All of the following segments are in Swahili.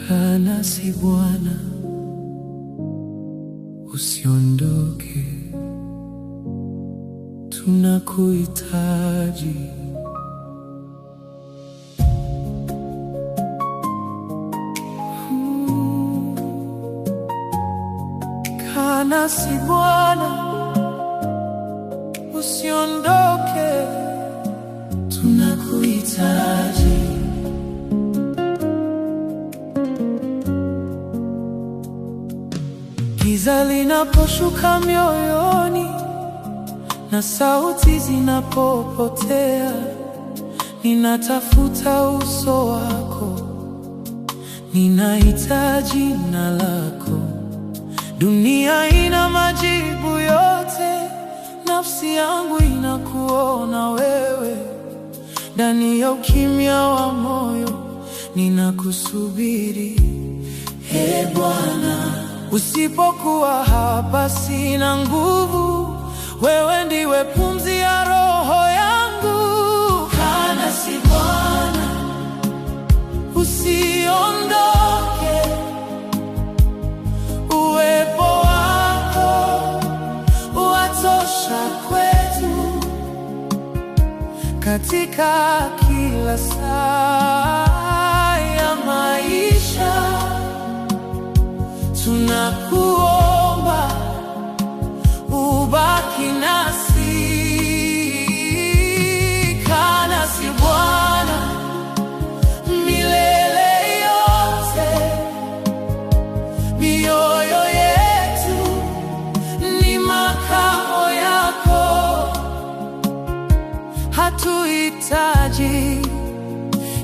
Kaa nasi Bwana, usiondoke, tunakuhitaji. Kaa nasi Bwana, usiondoke, tunakuhitaji. Giza linaposhuka mioyoni na sauti zinapopotea, ninatafuta uso wako, ninahitaji jina lako. Dunia ina majibu yote, nafsi yangu inakuona wewe. Ndani ya ukimya wa moyo ninakusubiri, Ee Bwana. Usipokuwa hapa sina nguvu, wewe ndiwe pumzi ya roho yangu. Kaa nasi Bwana, usiondoke, uwepo wako watosha kwetu. Katika kila saa ya maisha tunakuomba ubaki nasi. Kaa nasi Bwana milele yote, mioyo yetu ni makao yako. Hatuhitaji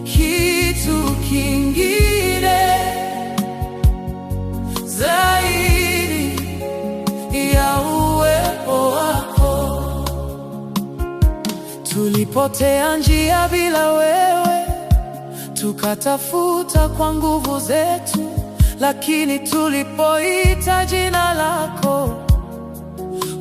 kitu kingine zaidi ya uwepo wako. Tulipotea njia bila wewe, tukatafuta kwa nguvu zetu, lakini tulipoita jina lako,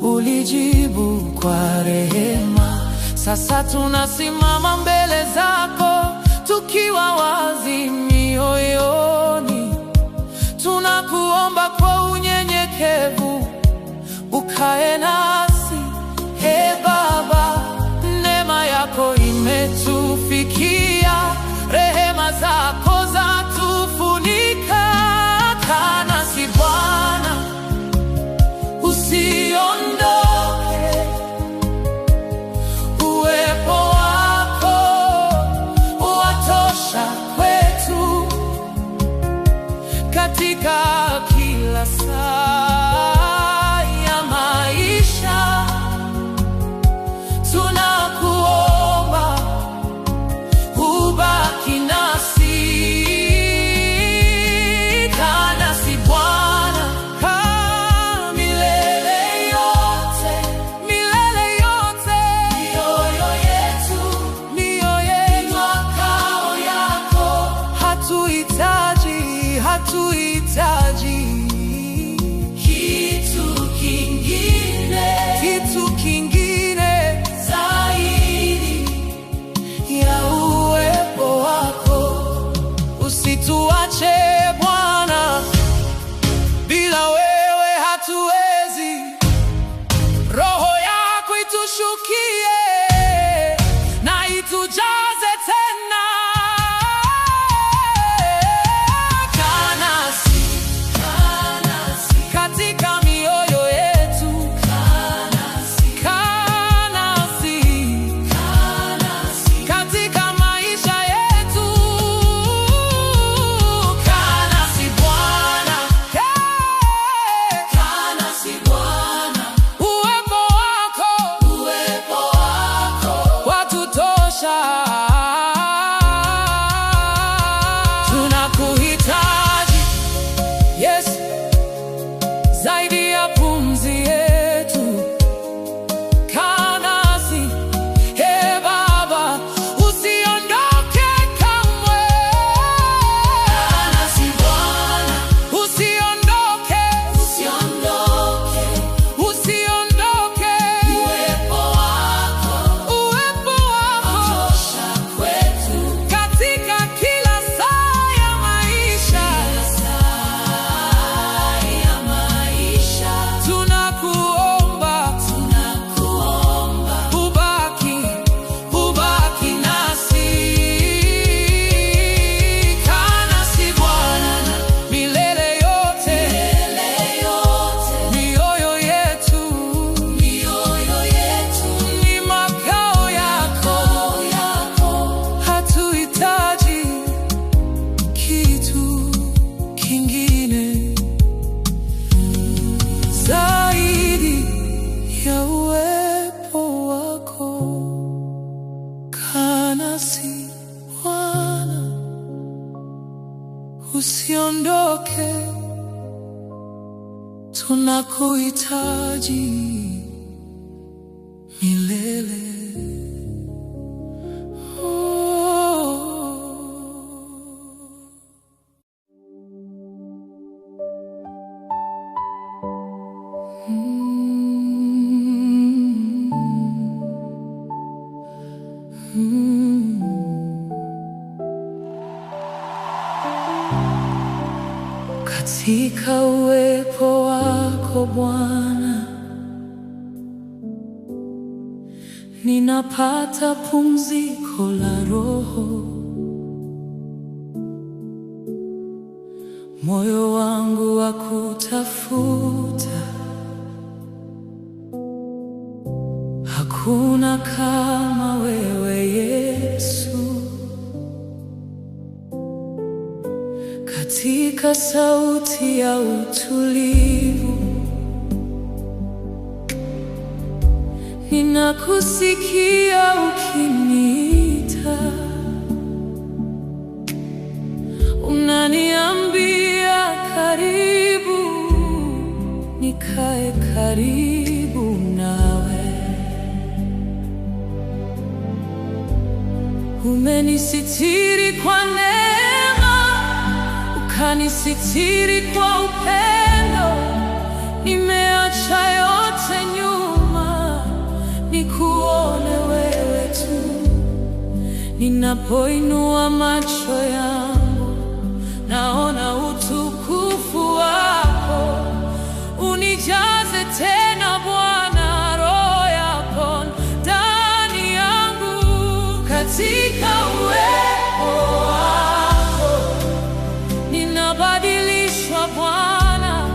ulijibu kwa rehema. Sasa tunasimama mbele zako tukiwa wazi mioyoni, tunakuomba kwa unyenyekevu, ukae nasi. Ee Baba, neema yako imetufikia, rehema zako zatufunika. Kaa nasi Bwana, usiondoke, uwepo wako watosha kwetu. Katika kila saa ya maisha uwepo wako. Kaa nasi Bwana, usiondoke, tunakuhitaji milele. Katika uwepo wako Bwana, ninapata pumziko la roho. Moyo wangu wakutafuta, hakuna kama wewe Yesu. Katika sauti ya utulivu, ninakusikia ukiniita. Unaniambia karibu, nikae karibu nawe. Umenisitiri kwa neema, ukanisitiri kwa upendo. Nimeacha yote nyuma, nikuone wewe tu. Ninapoinua macho yangu, naona utukufu wako. Unijaze tena Bwana, Roho yako ndani yangu. Katika uwepo wako ninabadilishwa Bwana.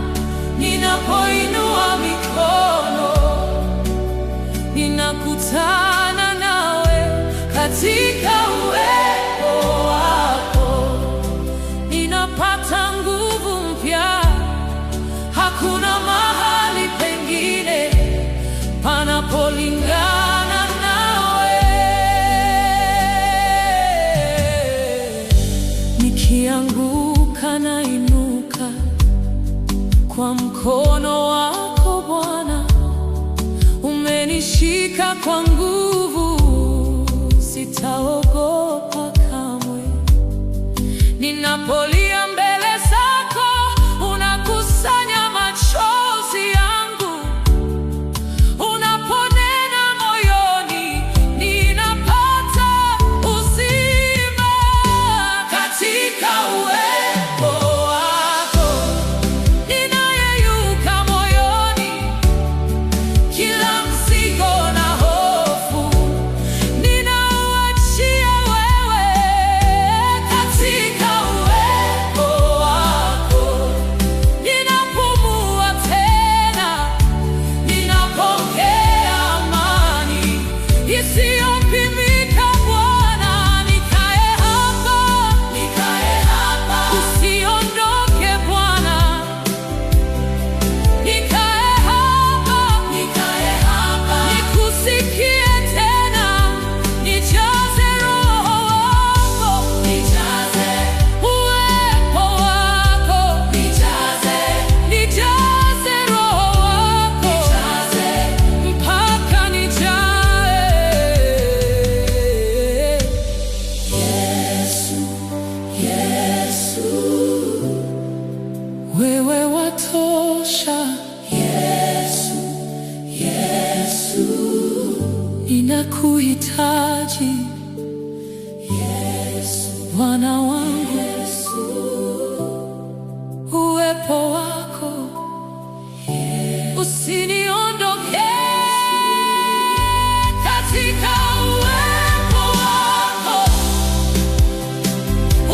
Ninapoinua mikono, ninakutana nawe. Katika uwepo wako ninapata nguvu mpya. Hakuna mahali pengine panapolingana nawe. Nikianguka nainuka kwa mkono wako Bwana. Umenishika kwa nguvu, sitaogopa kamwe. Ninapolia mbele zako, unakusanya machozi yangu. Unaponena moyoni, ninapata uzima. Katika uwepo wako ninayeyuka moyoni. Kila mzigo na hofu ninauachia wewe. Katika uwepo wako ninapumua tena. Ninapokea amani isiyopimika Bwana. Nikae hapa, usiondoke Bwana. Nikae hapa, nikusikie tena. Nijaze Roho wako, uwepo wako. Nijaze Roho wako, mpaka nijae. Yesu, wewe watosha. Yesu, ninakuhitaji. Bwana wangu, uwepo wako usiniondoke. Katika uwepo wako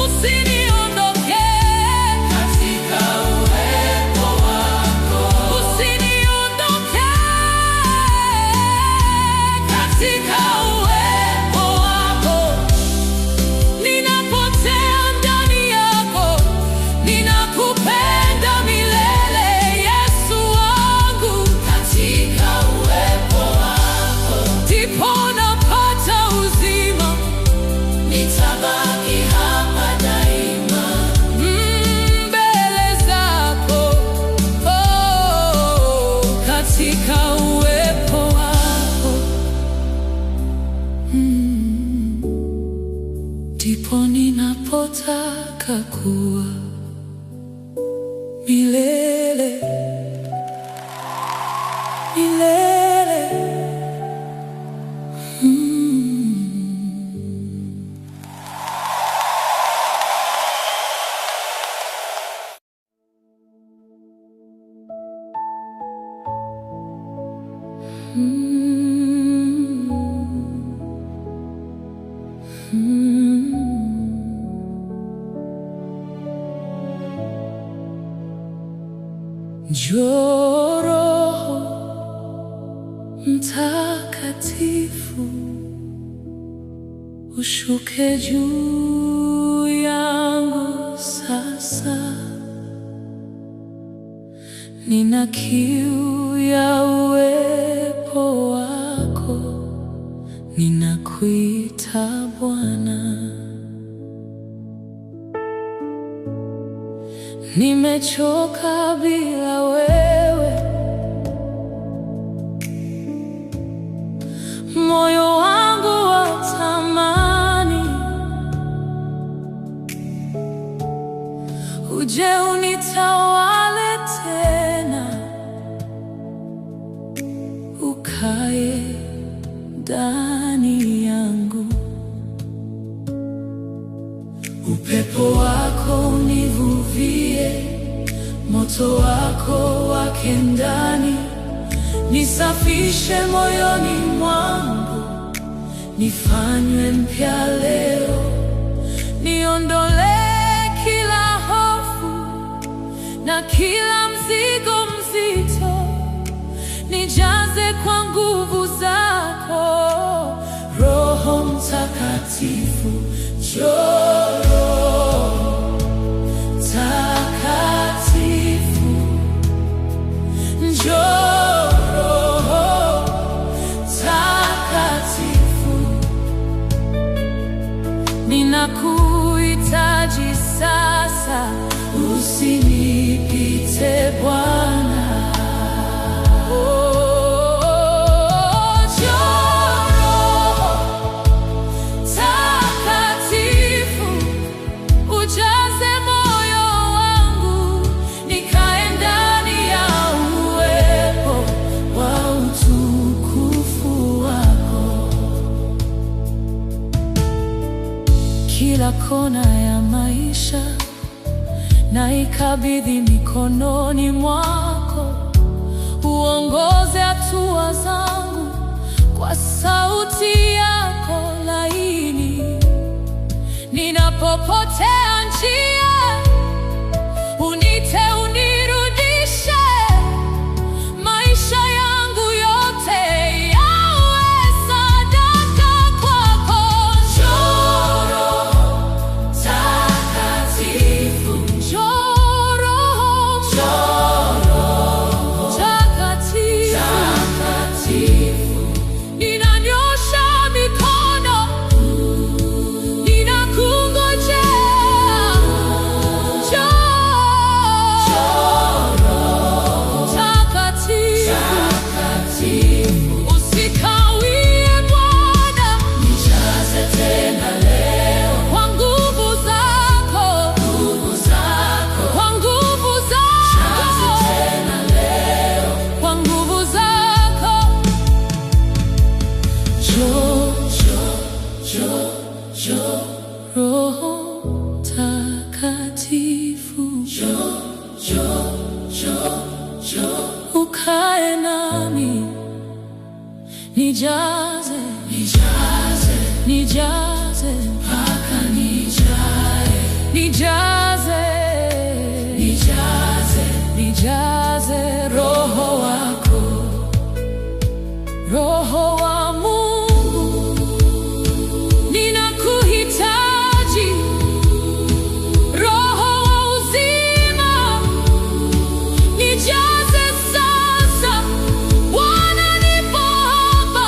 usiniondoke. Katika uwepo wako usiniondoke. Katika uwepo kuwa milele, milele. Njoo Roho Mtakatifu, ushuke juu yangu sasa. Nina kiu ya uwepo wako, ninakuita Bwana. Nimechoka bila wewe, moyo wangu watamani uje unitawale tena, ukae ndani yangu. Upepo wako univuvie, moto wako wake ndani, nisafishe moyoni mwangu, nifanywe mpya leo. Niondolee kila hofu na kila mzigo mzito, nijaze kwa nguvu zako. Roho Mtakatifu, njoo. Ninakuhitaji sasa, usinipite Bwana. Njoo Roho Mtakatifu, ujaze moyo wangu, nikae ndani ya uwepo wa utukufu wako. Kila kona ya maisha naikabidhi mikononi mwako, uongoze hatua zangu kwa sauti yako laini. Ninapopotea njia, unite, unirudishe. Maisha yangu yote yawe sadaka kwako. Njoo Roho Mtakatifu, njoo Roho Mtakatifu. Ninanyosha mikono, ninakungojea. Njoo Roho Mtakatifu, usikawie Bwana, nijaze tena leo kwa nguvu zako, kwa nguvu zako, nijaze tena leo kwa nguvu zako. Njoo Roho Mtakatifu, ukae nami, nijaze mpaka nijae, nijaze Roho wako, Roho wa Mungu. Ninakuhitaji, Roho wa uzima, nijaze sasa. Bwana, nipo hapa,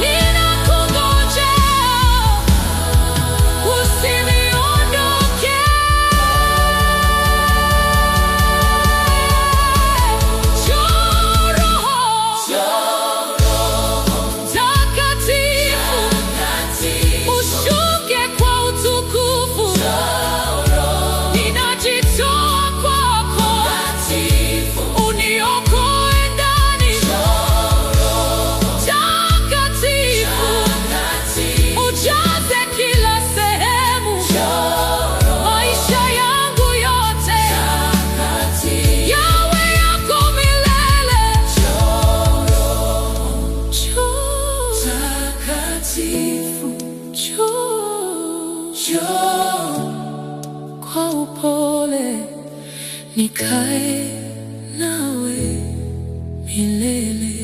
ninakungojea, usiniondoke. Njoo Roho nikae nawe milele.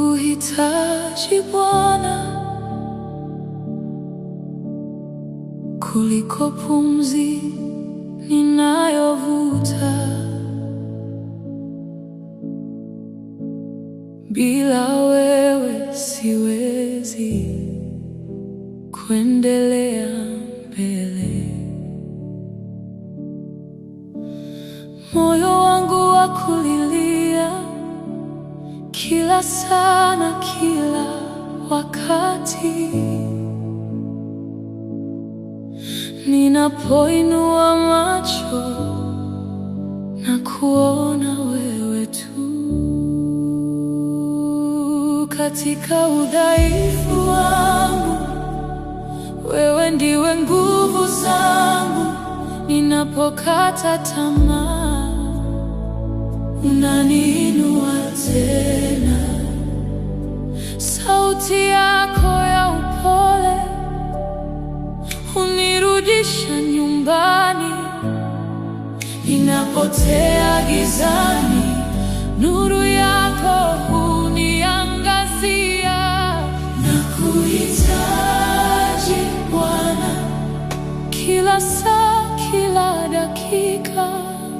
Nakuhitaji Bwana kuliko pumzi ninayovuta. Bila wewe siwezi kuendelea mbele. Moyo wangu wa kulilia kila saa na kila wakati, ninapoinua macho na kuona wewe tu. Katika udhaifu wangu, wewe ndiwe nguvu zangu. Ninapokata tamaa, unaniinua tena. Sauti yako ya upole hunirudisha nyumbani. Ninapotea gizani, nuru yako huniangazia. Nakuhitaji Bwana kila saa, kila dakika.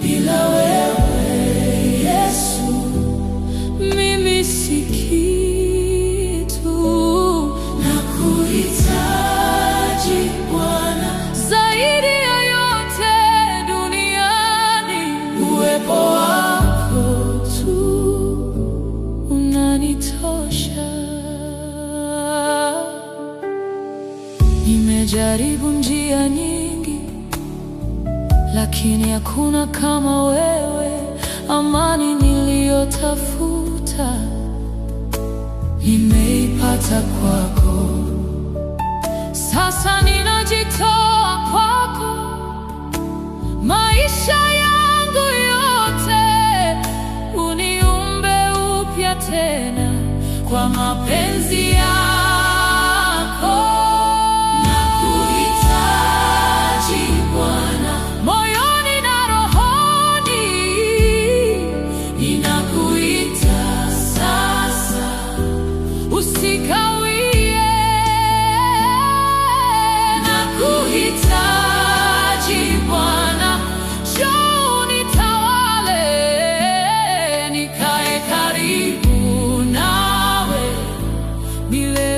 Bila wewe Yesu, mimi si kitu. Nakuhitaji Bwana zaidi ya yote duniani. Uwepo wako tu unanitosha. Nimejaribu njia nyingi, lakini hakuna kama wewe. Amani niliyotafuta nimeipata kwako. Sasa ninajitoa kwako, maisha yangu yote. Uniumbe upya tena kwa mapenzi yako. Nakuhitaji Bwana moyoni na rohoni. Ninakuita sasa, usikawie. Nakuhitaji Bwana, njoo unitawale. Nikae karibu nawe milele.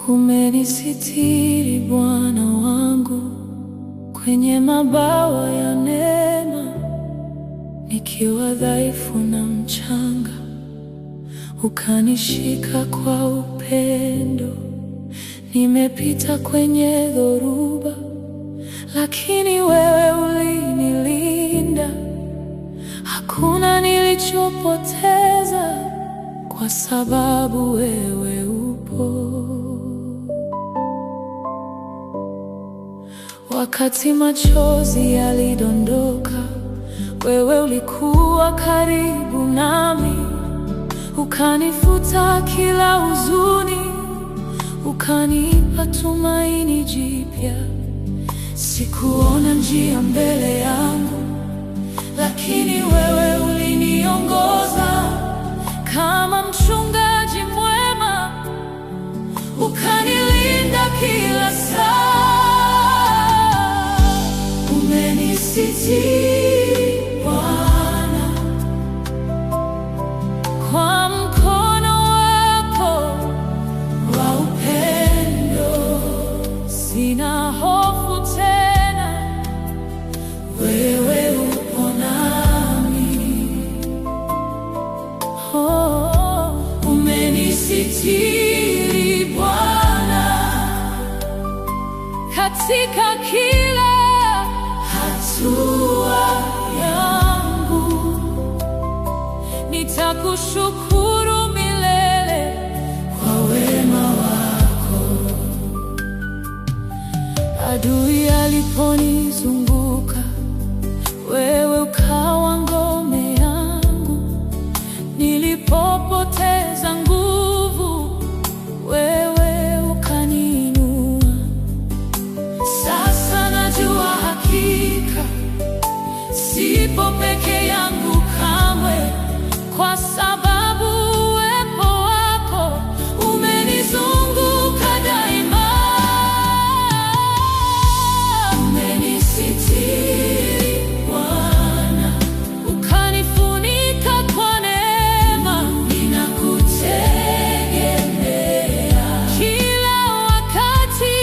Umenisitiri Bwana wangu kwenye mabawa ya neema, nikiwa dhaifu na mchanga, ukanishika kwa upendo. Nimepita kwenye dhoruba, lakini wewe ulinilinda. Hakuna nilichopoteza, kwa sababu wewe upo. Wakati machozi yalidondoka, wewe ulikuwa karibu nami, ukanifuta kila huzuni, ukanipa tumaini jipya. Sikuona njia mbele yangu, lakini wewe uliniongoza kama mchungaji mwema, ukanilinda kila saa. Umenisitiri Bwana kwa mkono wako wa upendo. Sina hofu tena, wewe upo nami. Oh, umenisitiri Bwana katika kila hatua yangu. Nitakushukuru milele kwa wema wako. Adui aliponizunguka, wewe ukawa ngome yangu. Nilipopoteza nguvu, wewe ukaniinua. Sasa najua hakika sipo peke yangu kamwe, kwa sababu uwepo wako umenizunguka daima. Umenisitiri Bwana, ukanifunika kwa neema. Ninakutegemea kila wakati.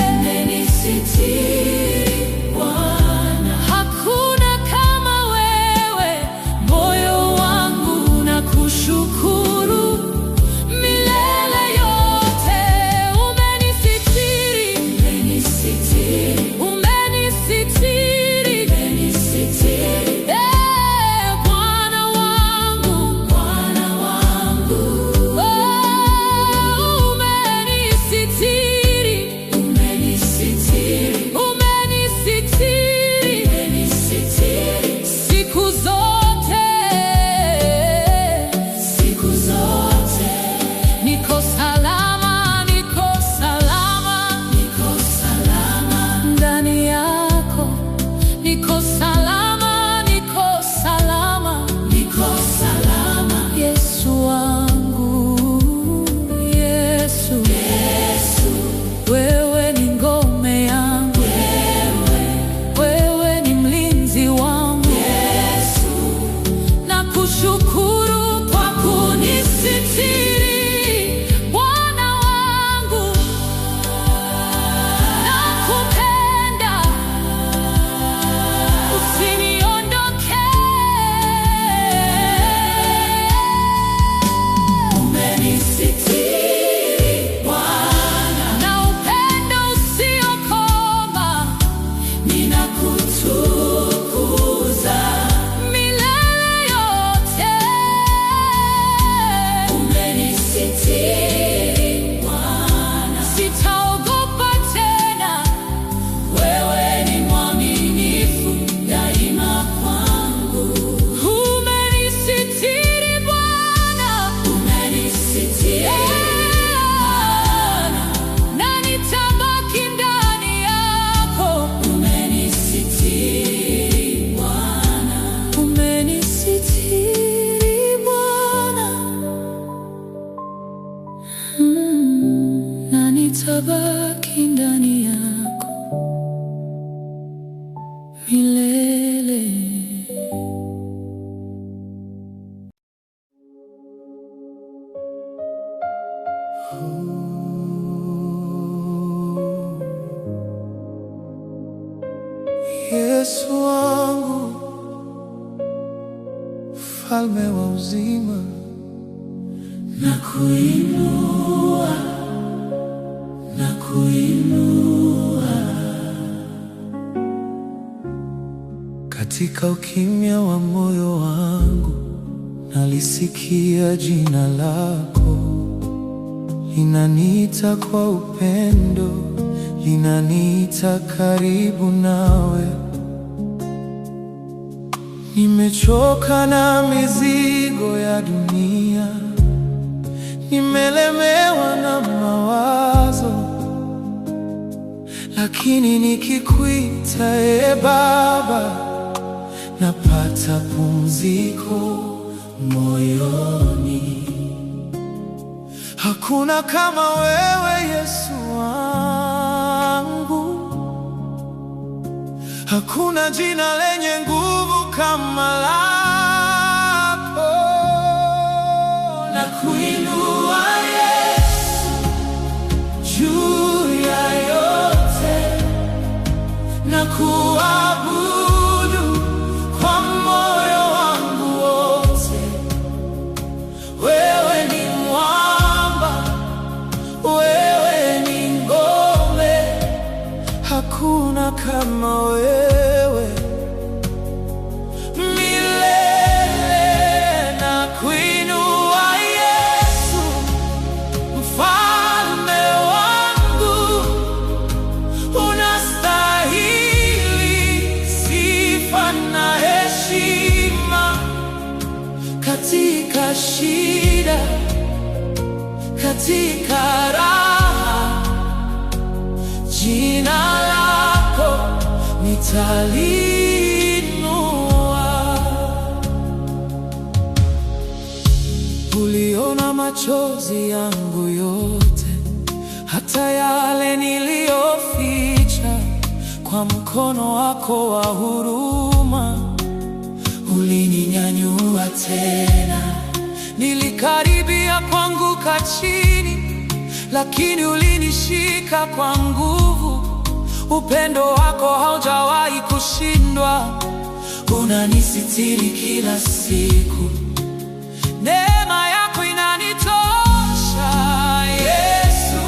Umenisitiri Bwana, hakuna kama wewe. Moyo wangu unakushukuru milele yote. Umenisitiri, umenisitiri, umenisitiri. Bwana wangu, Bwana wangu. Umenisitiri, umenisitiri, umenisitiri, umenisitiri. Siku zote, siku zote. Niko salama, niko salama, niko salama ndani yako. Niko salama, niko salama, niko salama. Yesu wangu, Yesu, Yesu. Wewe ni ngome yangu, wewe ni mlinzi wangu. Yesu, nakushukuru kwa kunisitiri Bwana wangu. Nakupenda, usiniondoke. Umenisitiri Bwana na upendo usiokoma. Ninakutukuza milele yote. Umenisitiri Bwana, sitaogopa tena. Wewe ni mwaminifu daima kwangu. Umenisitiri Bwana, umenisitiri Bwana, na nitabaki ndani yako. Umenisitiri Bwana, umenisitiri Bwana, na nitabaki ndani yako milele. Yesu wangu, Mfalme wa uzima, nakuinua, nakuinua. Katika ukimya wa moyo wangu nalisikia jina lako, linaniita kwa upendo, linaniita karibu nawe. Nimechoka na mizigo ya dunia, nimelemewa na mawazo, lakini nikikuita Baba, napata pumziko moyoni. Hakuna kama wewe Yesu wangu, hakuna jina lenye nguvu kama lako. Nakuinua Yesu juu ya yote, nakuabudu kwa moyo wangu wote. Wewe ni mwamba, wewe ni ngome, Hakuna kama wewe. katika shida, katika raha, jina lako nitalinua. Uliona machozi yangu yote, hata yale niliyoficha, kwa mkono wako wa huruma ulininyanyua tena. Nilikaribia kuanguka chini, lakini ulinishika kwa nguvu. Upendo wako haujawahi kushindwa, unanisitiri kila siku. Neema yako inanitosha Yesu,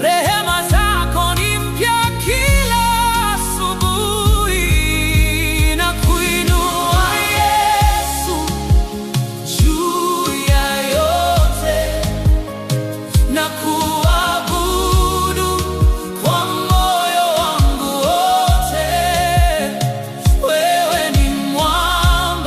rehema zako ni mpya kila asubuhi. Nakuinua Yesu juu ya yote, nakuabudu kwa moyo wangu wote. Wewe ni mwamba,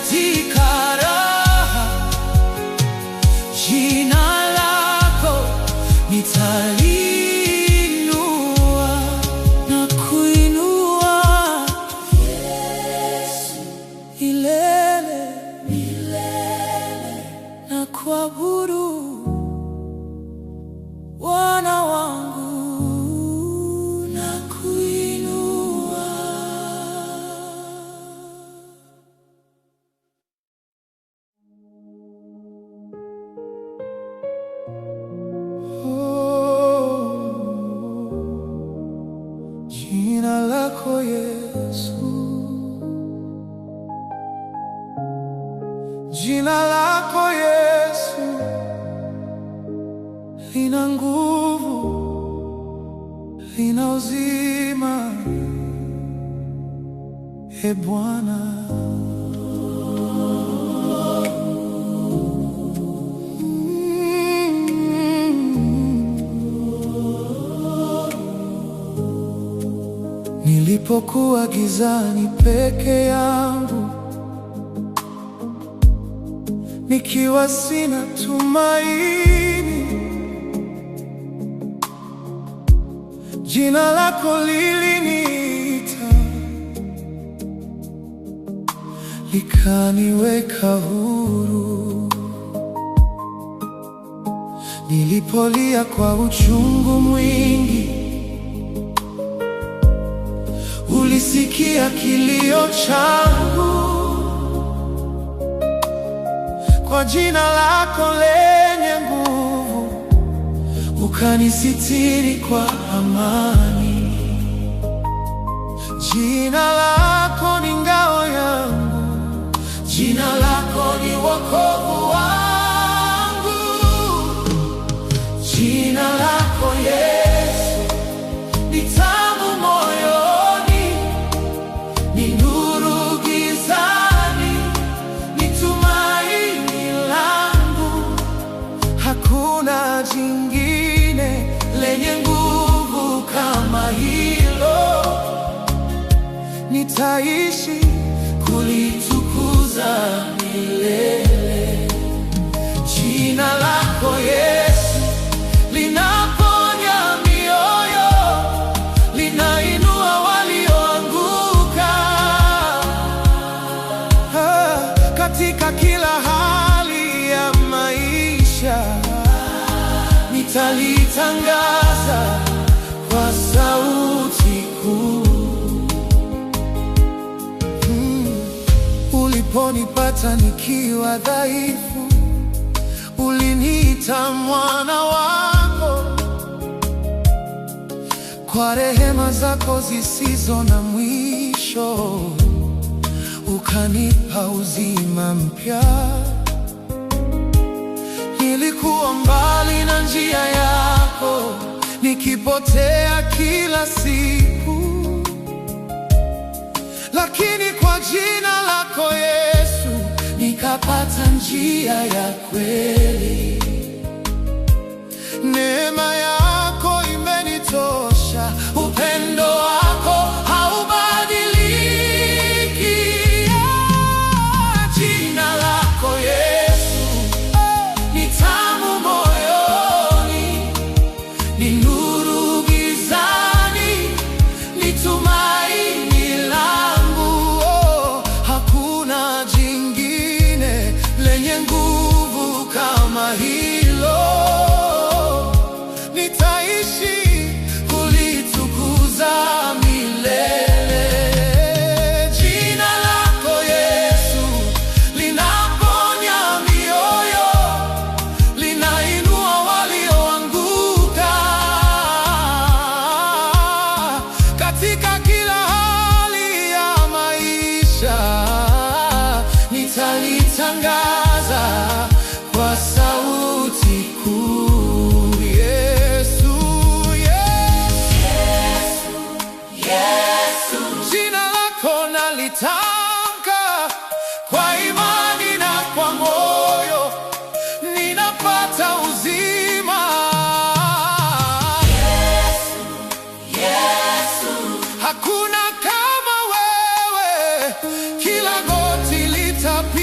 katika raha, jina lako nitaliinua na kuinua, Yesu, milele milele, na kuabudu Bwana wangu na kuinua. Jina lako Yesu, jina lako Yesu lina nguvu, lina uzima, e Bwana. Nilipokuwa gizani peke yangu, nikiwa sina tumaini, jina lako liliniita, likaniweka huru. Nilipolia kwa uchungu mwingi, ulisikia kilio changu. Kwa jina lako lenye nguvu, ukanisitiri kwa amani. Jina lako ni ngao yangu, jina lako ni wokovu wangu. Jina lako Yesu ni tamu moyoni, ni nuru gizani, ni tumaini langu. Hakuna jingine lenye nguvu kama hilo. Nitaishi kulitukuza milele. Jina lako Yesu linaponya mioyo, linainua walioanguka. Katika kila hali ya maisha, nitalitangaza kwa sauti kuu. Uliponipata nikiwa dhaifu, uliniita mwana wako. Kwa rehema zako zisizo na mwisho, ukanipa uzima mpya. Nilikuwa mbali na njia yako, nikipotea kila siku, lakini kwa jina lako Yesu nikapata njia ya kweli. Neema yako imenitosha, upendo wako haubadiliki. Jina lako Yesu ni tamu moyoni, ni nuru gizani, ni tumaini langu. Hakuna jingine lenye nguvu kama hilo. Nitaishi kulitukuza milele. Jina lako Yesu linaponya mioyo, linainua walioanguka. Katika kila hali ya maisha, nitalitangaza kwa sauti kuu. Yesu, Yesu, Yesu, jina lako nalitamka kwa imani na kwa moyo, ninapata uzima. Yesu, Yesu, hakuna kama wewe, kila goti litapigwa.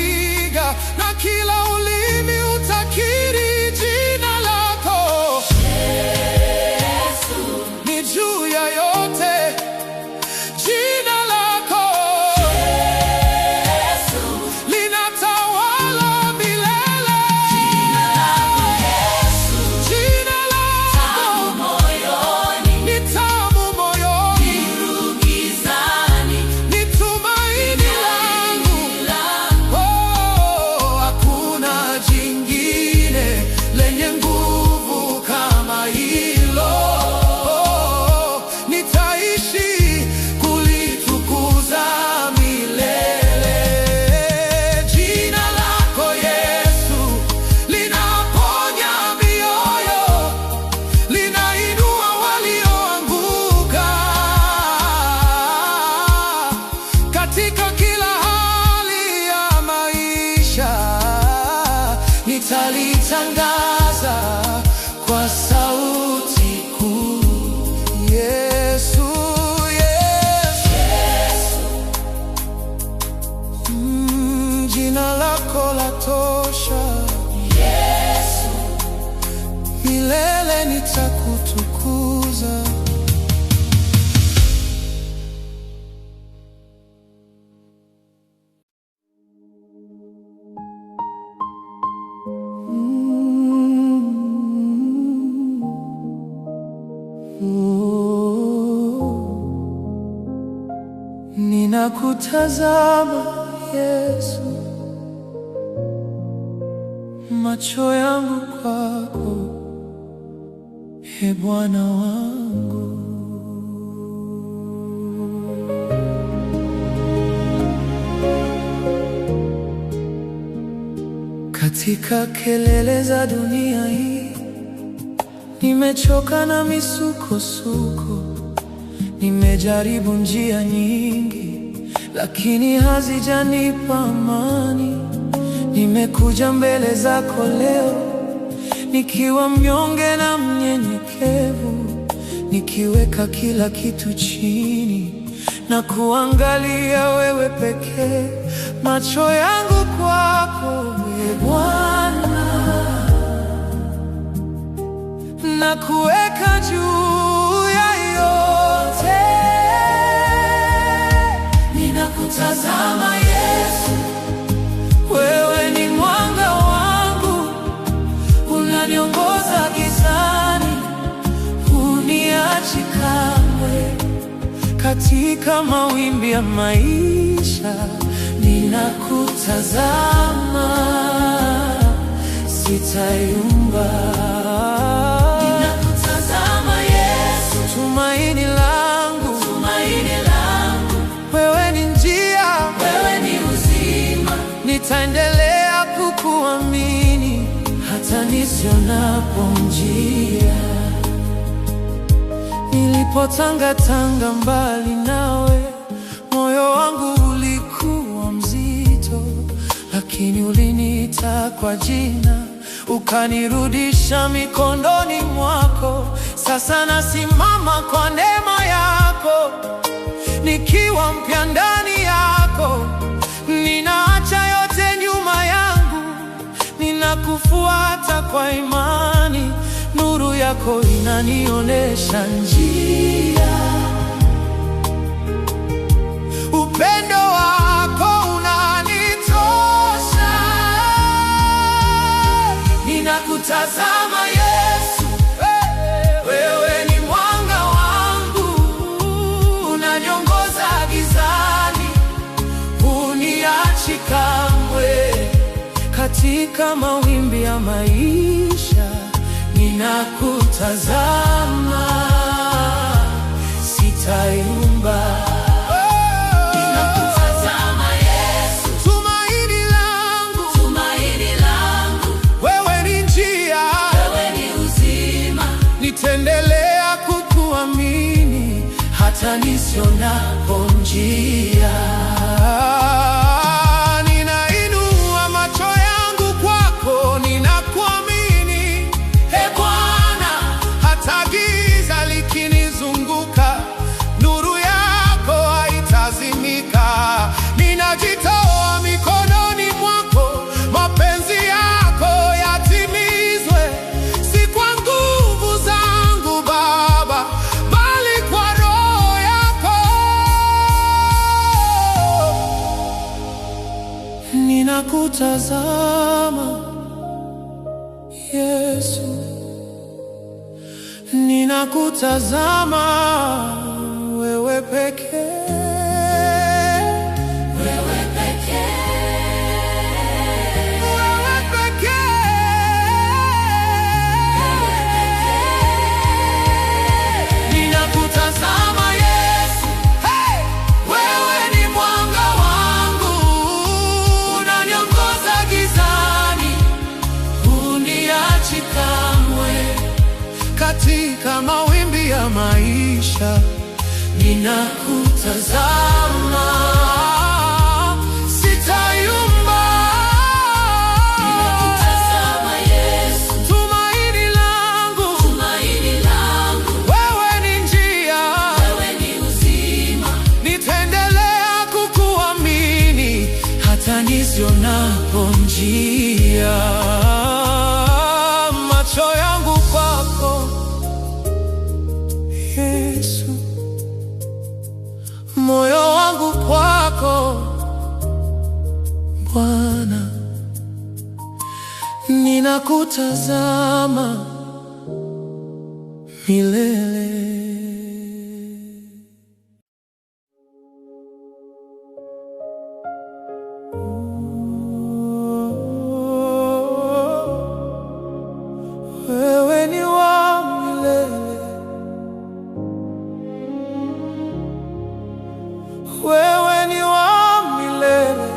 na kila ulimi utakiri jina lako. Yesu Ni juu ya yote jina lako. Yesu Linatawala milele. jina lako Yesu Jina tamu lako moyoni ni tamu moyoni, nuru gizani ni tumaini langu. Oh, hakuna jingine lenye nguvu kama hilo. Oh, nitaishi kulitukuza milele. Jina lako Yesu linaponya mioyo, linainua walioanguka. Katika kila hali ya maisha nitalitangaza kwa sauti kuu. Yesu, Yesu, jina lako latosha. Yesu Milele nitakutukuza. Ninakutazama Yesu, macho yangu kwako, Bwana wangu. Katika kelele za dunia hii, nimechoka na misukosuko. Nimejaribu njia nyingi, lakini hazijanipa amani. Nimekuja mbele zako leo, nikiwa mnyonge na mnyenyekevu, nikiweka kila kitu chini na kuangalia wewe pekee. Macho yangu kwako, Bwana, na kuweka juu ya yote. ninakutazama Yesu Wewe ni mwanga wangu, unaniongoza gizani, huniachi kamwe. Katika mawimbi ya maisha ninakutazama, sitayumba. ninakutazama Yesu Tumaini langu, tumaini langu wewe ni njia, wewe ni uzima nitaendelea kukuamini hata nisionapo njia. Nilipotangatanga mbali nawe, moyo wangu ulikuwa mzito, lakini uliniita kwa jina, ukanirudisha mikononi mwako. Sasa nasimama kwa neema yako, nikiwa mpya ndani yako. Ninaacha yote nyuma yangu, ninakufuata kwa imani. Nuru yako inanionyesha njia, upendo wako unanitosha. Ninakutazama Yesu, wewe ni mwanga wangu, unaniongoza gizani, huniachi kamwe. Katika mawimbi ya maisha ninakutazama, sitayumba. ninakutazama Yesu Tumaini langu, tumaini langu wewe ni njia, wewe ni uzima nitaendelea kukuamini hata nisionapo njia. Ninainua macho yangu kwako, ninakuamini, Bwana, hata giza likinizunguka, nuru yako haitazimika. Ninajitoa mikononi mwako, ninakutazama Yesu, ninakutazama wewe pekee. Katika mawimbi ya maisha ninakutazama, sitayumba. Ninakutazama Yesu, tumaini langu, wewe ni njia, wewe ni uzima. Nitaendelea kukuamini hata nisionapo njia. Macho yangu kwako Yesu, moyo wangu kwako Bwana, ninakutazama milele. Wewe ni wa milele, wewe ni wa milele,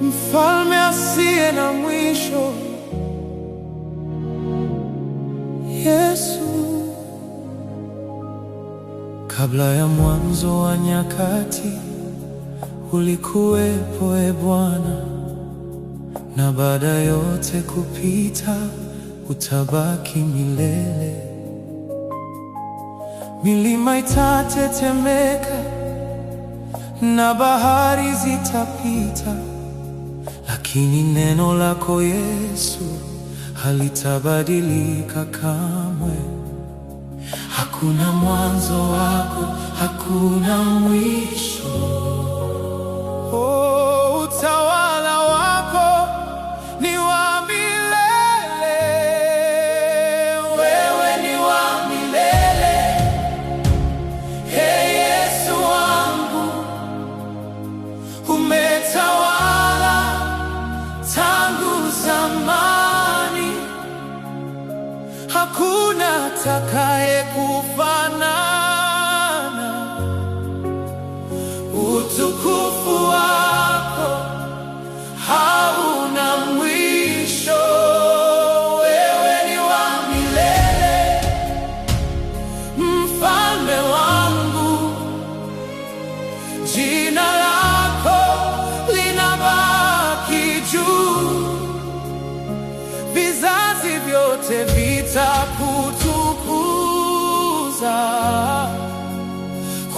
mfalme asiye na mwisho. Yesu, kabla ya mwanzo wa nyakati ulikuwepo, e Bwana, na baada yote kupita utabaki milele. Milima itatetemeka na bahari zitapita, lakini neno lako Yesu halitabadilika kamwe. Hakuna mwanzo wako, hakuna mwisho. Oh, utawala wako ni wa milele, wewe ni wa milele. Hey Yesu wangu, umetawala tangu zamani, hakuna atakaye kufanana. Utukufu wako hauna mwisho, wewe ni wa milele, mfalme wangu. Jina lako linabaki juu, vizazi vyote vitakutukuza,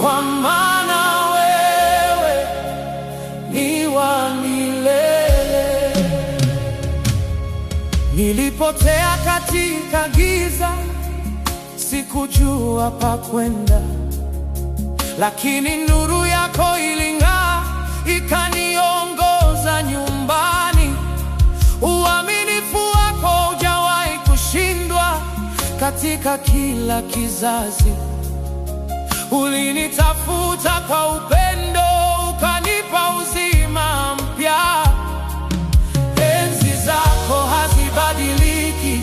kwa maana wewe ni wa milele. Nilipotea katika giza, sikujua pa kwenda, lakini nuru yako iling'aa, ikaniongoza nyumbani. Uaminifu wako hujawahi kushindwa, katika kila kizazi ulinitafuta kwa upendo, ukanipa uzima mpya. Enzi zako hazibadiliki,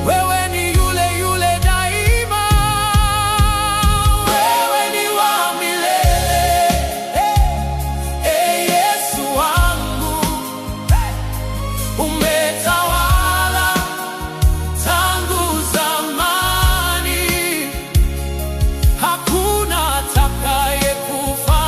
wewe ni yule yule daima. Wewe ni wa milele, Yesu wangu, umetawala tangu zamani, hakuna atakaye kufa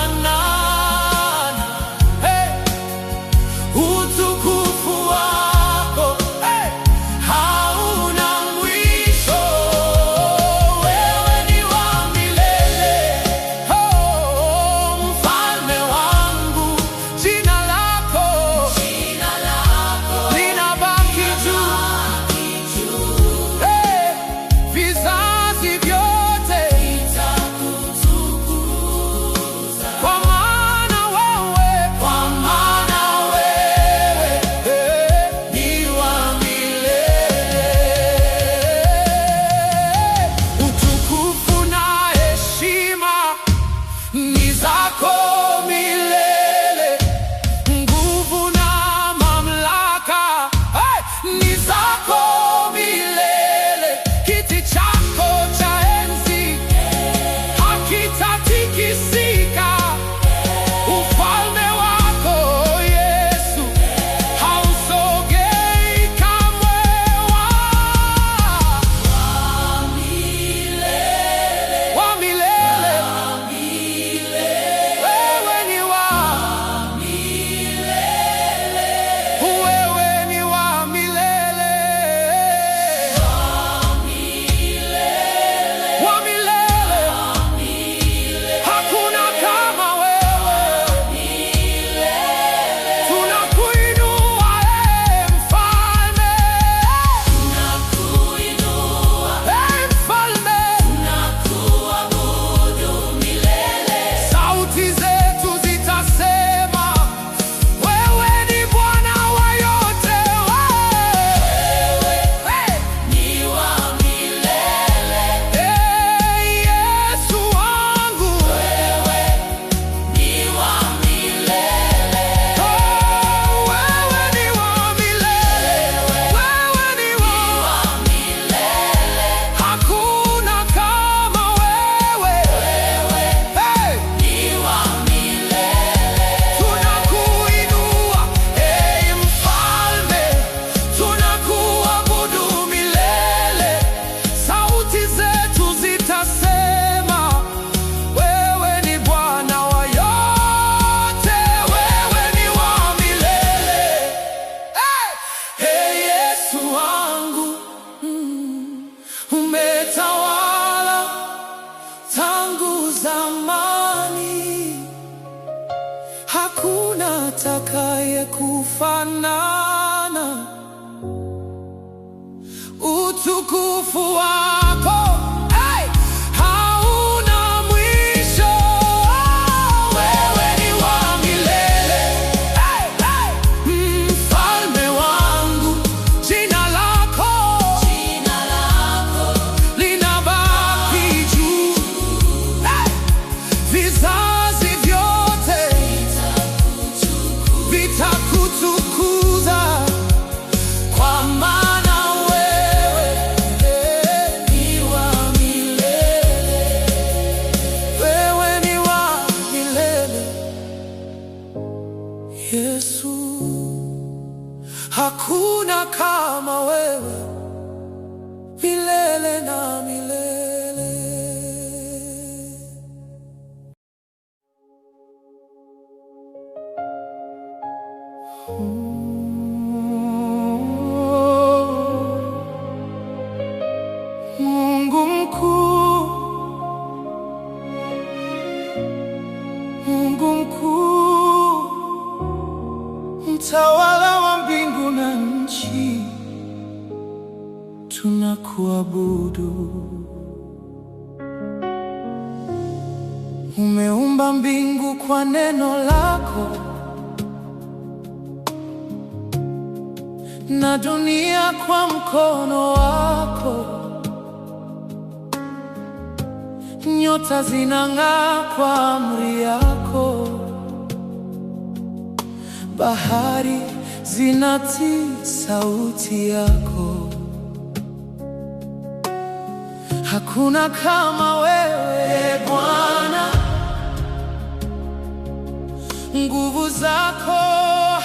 hakuna atakaye kufanana. Utukufu wako hauna mwisho. Wewe ni wa milele, Mfalme wangu. Jina lako linabaki juu. Vizazi vyote vitakutukuza, kwa maana wewe ni wa milele. Wewe ni wa milele, Yesu. Hakuna kama wewe, milele na milele. Mungu mkuu, Mungu mkuu, mtawala wa mbingu na nchi, tunakuabudu. Umeumba mbingu kwa neno lako na dunia kwa mkono wako. Nyota zinang'aa kwa amri yako, bahari zinatii sauti yako. Hakuna kama wewe Bwana, nguvu zako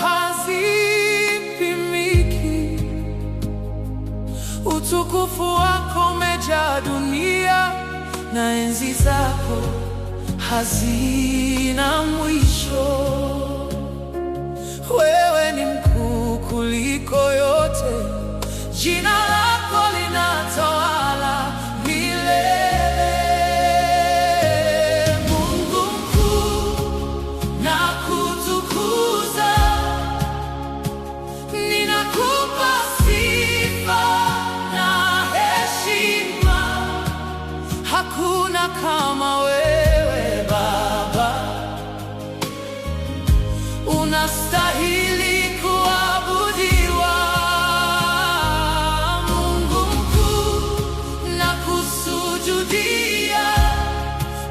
hazipimiki. Utukufu wako umejaa dunia, na enzi zako hazina mwisho. Wewe ni mkuu kuliko yote, jina lako linatawala milele. Mungu mkuu, nakutukuza, ninakupa sifa na heshima. Hakuna kama wewe Baba, unastahili kuabudiwa. Mungu mkuu, nakusujudia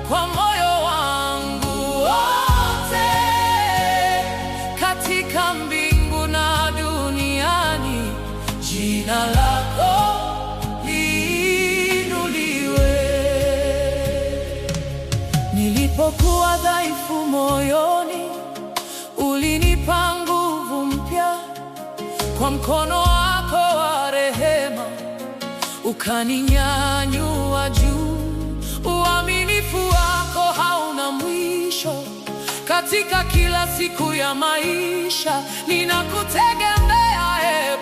kwa moyo wangu wote. Katika mbingu na duniani, jina lako liinuliwe. Nilipokuwa dhaifu moyoni, ulinipa nguvu mpya. Kwa mkono wako wa rehema ukaninyanyua juu. Uaminifu wako hauna mwisho. Katika kila siku ya maisha ninakutegemea,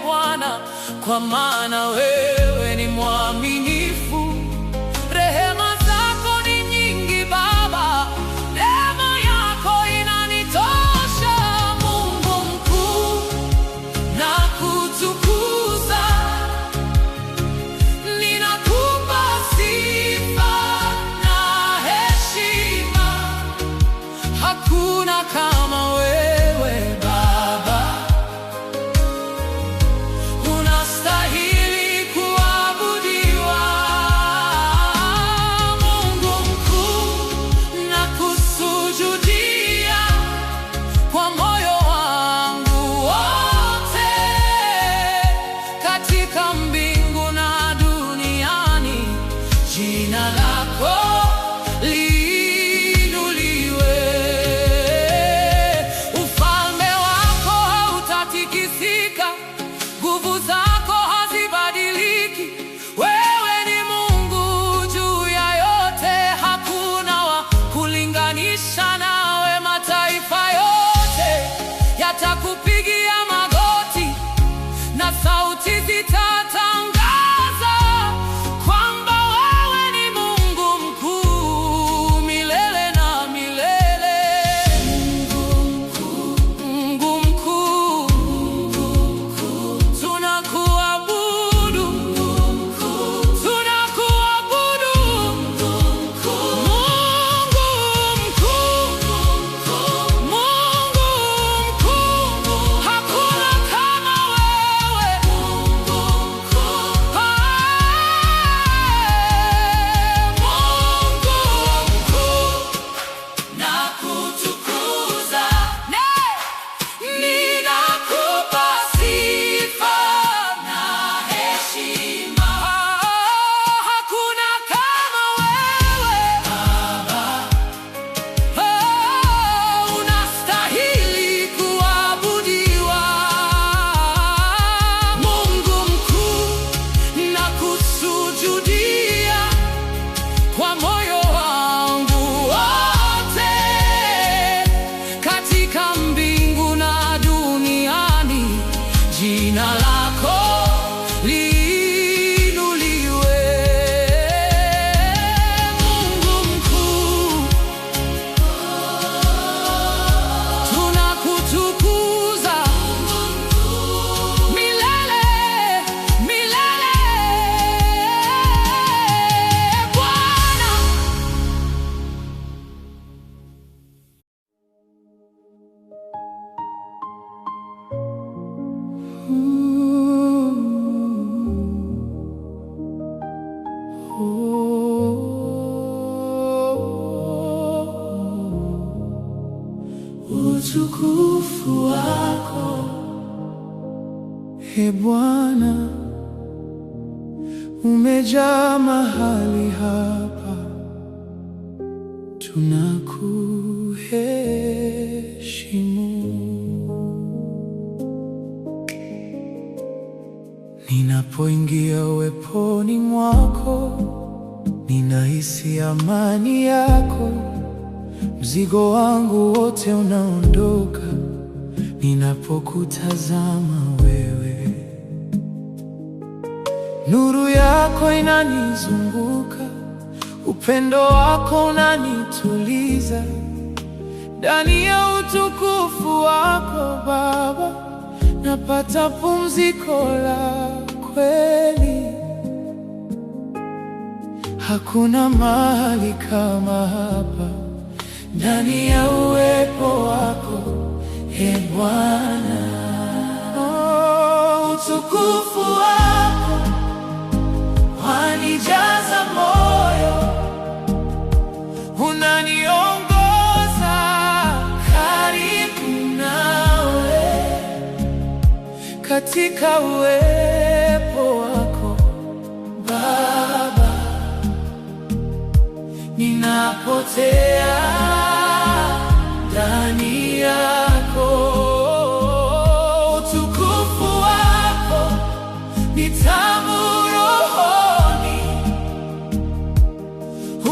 Bwana, kwa maana wewe ni mwaminifu. Rehema zako ni nyingi Baba, neema yako inanitosha. Mungu mkuu, nakutukuza, ninakupa sifa na heshima. Hakuna kama wewe Baba, unastahili kuabudiwa. utukufu wako. Bwana, umejaa mahali hapa, tunakuheshimu. Ninapoingia uweponi mwako, ninahisi amani yako. Mzigo wangu wote unaondoka ninapokutazama wewe. Nuru yako inanizunguka, upendo wako unanituliza. Ndani ya utukufu wako Baba, napata pumziko la kweli. Hakuna mahali kama hapa, ndani ya uwepo wako, Bwana. Utukufu wako wanijaza moyo, unaniongoza karibu nawe. Katika uwepo wako Baba, ninapotea ndani yako. Utukufu wako ni tamu rohoni,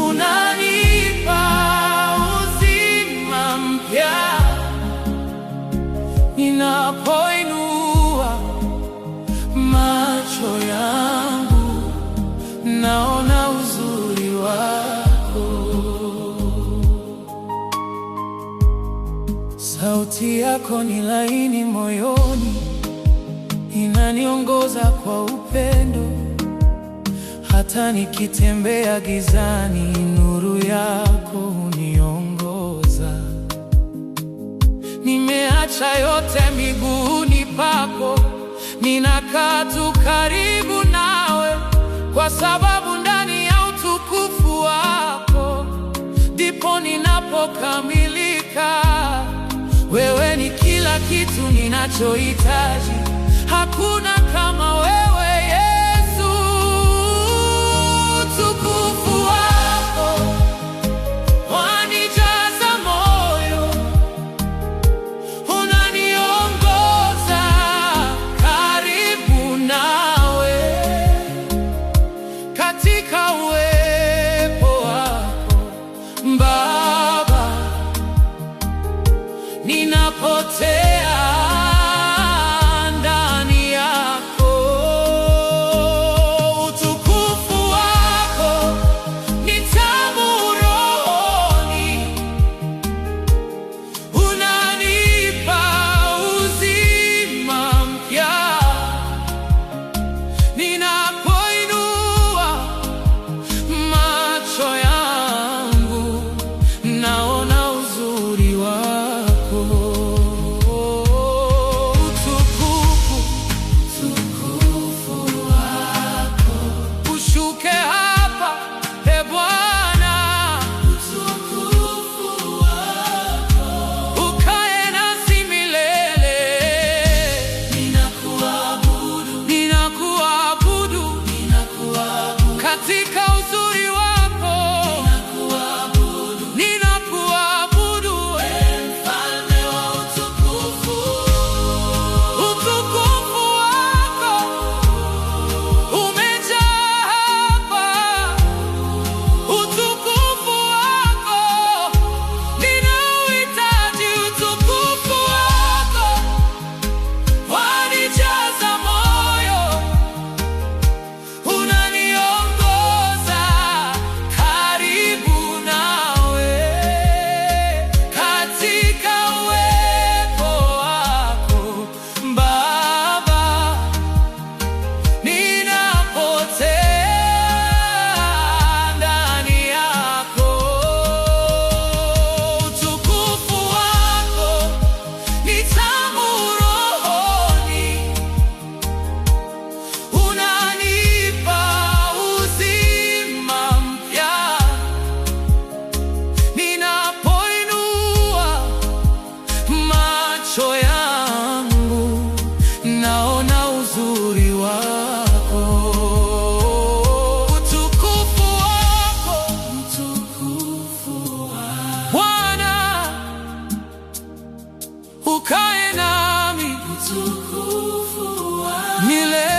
unanipa uzima mpya. Ninapoinua macho yangu, naona uzuri wako. Sauti yako ni laini moyoni, inaniongoza kwa upendo. Hata nikitembea gizani, nuru yako huniongoza. Nimeacha yote miguuni pako, ninakaa tu karibu nawe, kwa sababu ndani ya utukufu wako ndipo ninapokamilika. Wewe ni kila kitu ninachohitaji, hakuna kama wewe Yesu. Utukufu wako wanijaza moyo, unaniongoza karibu nawe. Katika uwepo wako Baba, ninapotea ndani yako. utukufu wako milele.